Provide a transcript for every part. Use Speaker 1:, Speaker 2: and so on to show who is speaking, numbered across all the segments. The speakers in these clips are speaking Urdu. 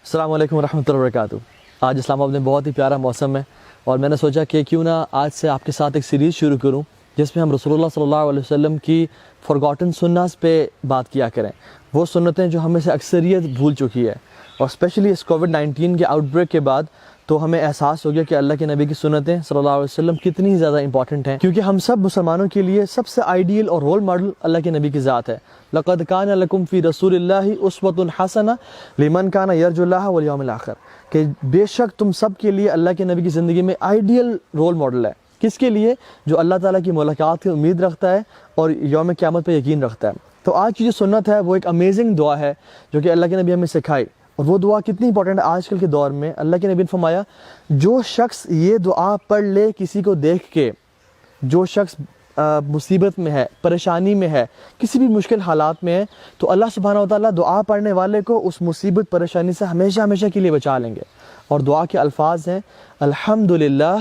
Speaker 1: السلام علیکم ورحمۃ اللہ وبرکاتہ۔ آج اسلام آباد میں بہت ہی پیارا موسم ہے اور میں نے سوچا کہ کیوں نہ آج سے آپ کے ساتھ ایک سیریز شروع کروں جس میں ہم رسول اللہ صلی اللہ علیہ وسلم کی فارگاٹن سنتس پہ بات کیا کریں، وہ سنتیں جو ہمیں سے اکثریت بھول چکی ہے، اور اسپیشلی اس کووڈ-19 کے آؤٹ بریک کے بعد تو ہمیں احساس ہو گیا کہ اللہ کے نبی کی سنتیں صلی اللہ علیہ وسلم کتنی زیادہ امپورٹنٹ ہیں، کیونکہ ہم سب مسلمانوں کے لیے سب سے آئیڈیل اور رول ماڈل اللہ کے نبی کی ذات ہے۔ لقد کان لکم فی رسول اللہ اسوۃ حسنہ لمن کان یرجو اللہ والیوم الآخر، کہ بے شک تم سب کے لیے اللہ کے نبی کی زندگی میں آئیڈیل رول ماڈل ہے۔ کس کے لیے؟ جو اللہ تعالیٰ کی ملاقات کی امید رکھتا ہے اور یوم قیامت پہ یقین رکھتا ہے۔ تو آج کی جو سنت ہے وہ ایک امیزنگ دعا ہے جو کہ اللہ کے نبی ہمیں سکھائی، اور وہ دعا کتنی امپورٹنٹ ہے آج کل کے دور میں۔ اللہ کے نبی نے فرمایا جو شخص یہ دعا پڑھ لے کسی کو دیکھ کے، جو شخص مصیبت میں ہے، پریشانی میں ہے، کسی بھی مشکل حالات میں ہے، تو اللہ سبحانہ وتعالیٰ دعا پڑھنے والے کو اس مصیبت پریشانی سے ہمیشہ ہمیشہ کے لیے بچا لیں گے۔ اور دعا کے الفاظ ہیں الحمدللہ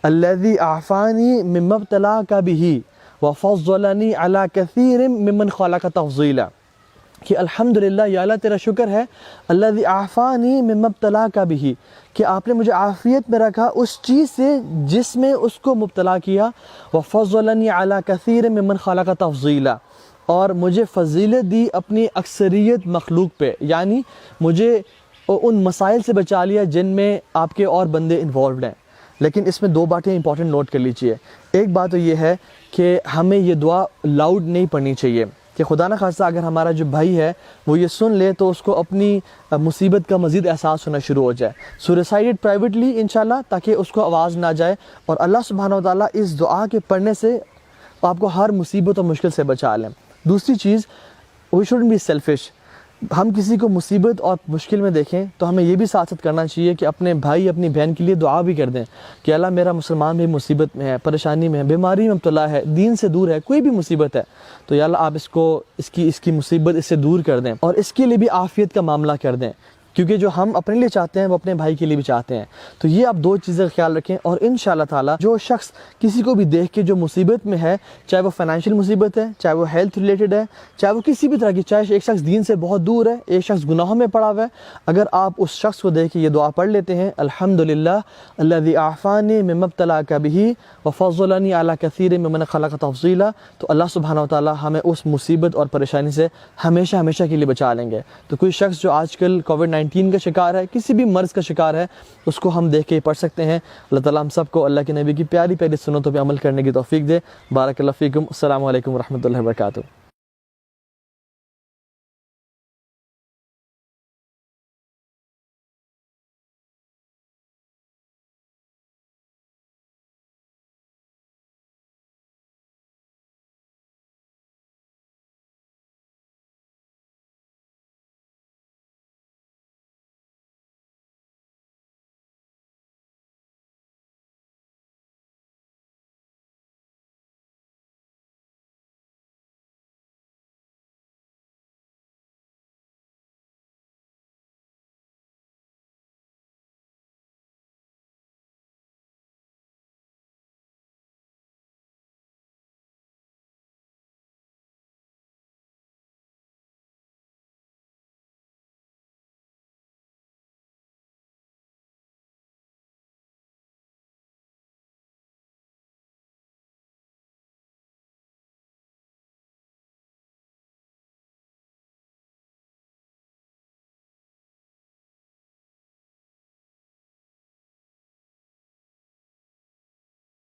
Speaker 1: الذی اعفانی مما ابتلاک بہ وفضلنی علی کثیر ممن خلق تفضیلا، کہ الحمدللہ یا اللہ تیرا شکر ہے، الذی اعفانی مما ابتلاک بہ، کہ آپ نے مجھے عافیت میں رکھا اس چیز سے جس میں اس کو مبتلا کیا، وفضلنی علی کثیر ممن خلق تفضیلا، اور مجھے فضیلت دی اپنی اکثریت مخلوق پہ، یعنی مجھے ان مسائل سے بچا لیا جن میں آپ کے اور بندے انوالوڈ ہیں۔ لیکن اس میں دو باتیں امپورٹنٹ نوٹ کر لیجئے۔ ایک بات تو یہ ہے کہ ہمیں یہ دعا لاؤڈ نہیں پڑھنی چاہیے، کہ خدا نہ خواستہ اگر ہمارا جو بھائی ہے وہ یہ سن لے تو اس کو اپنی مصیبت کا مزید احساس ہونا شروع ہو جائے۔ سو ریسائٹ اٹ پرائیویٹلی انشاءاللہ، تاکہ اس کو آواز نہ جائے، اور اللہ سبحانہ وتعالیٰ اس دعا کے پڑھنے سے آپ کو ہر مصیبت اور مشکل سے بچا لیں۔ دوسری چیز، وی شوڈنٹ بی سیلفش۔ ہم کسی کو مصیبت اور مشکل میں دیکھیں تو ہمیں یہ بھی ساتھ ساتھ کرنا چاہیے کہ اپنے بھائی اپنی بہن کے لیے دعا بھی کر دیں کہ اللہ میرا مسلمان بھی مصیبت میں ہے، پریشانی میں ہے، بیماری میں مبتلا ہے، دین سے دور ہے، کوئی بھی مصیبت ہے، تو یا اللہ آپ اس کی مصیبت اس سے دور کر دیں، اور اس کے لیے بھی عافیت کا معاملہ کر دیں، کیونکہ جو ہم اپنے لیے چاہتے ہیں وہ اپنے بھائی کے لیے بھی چاہتے ہیں۔ تو یہ آپ دو چیزیں خیال رکھیں، اور انشاءاللہ تعالیٰ جو شخص کسی کو بھی دیکھ کے جو مصیبت میں ہے، چاہے وہ فائنینشیل مصیبت ہے، چاہے وہ ہیلتھ ریلیٹڈ ہے، چاہے وہ کسی بھی طرح کی، چاہے ایک شخص دین سے بہت دور ہے، ایک شخص گناہوں میں پڑا ہوا ہے، اگر آپ اس شخص کو دیکھ کے یہ دعا پڑھ لیتے ہیں الحمدللہ الذی اعفانی مما ابتلاک بہ وفضلنی علی کثیر ممن خلق تفضیلا، تو اللہ سبحانہ وتعالیٰ ہمیں اس مصیبت اور پریشانی سے ہمیشہ ہمیشہ کے لیے بچا لیں گے۔ تو کوئی شخص جو آج کل کووڈ-19 کا شکار ہے، کسی بھی مرض کا شکار ہے، اس کو ہم دیکھ کے پڑھ سکتے ہیں۔ اللہ تعالیٰ ہم سب کو اللہ کے نبی کی پیاری پیاری سنتوں پہ عمل کرنے کی توفیق دے۔ بارک اللہ فیکم۔ السلام علیکم ورحمۃ اللہ وبرکاتہ۔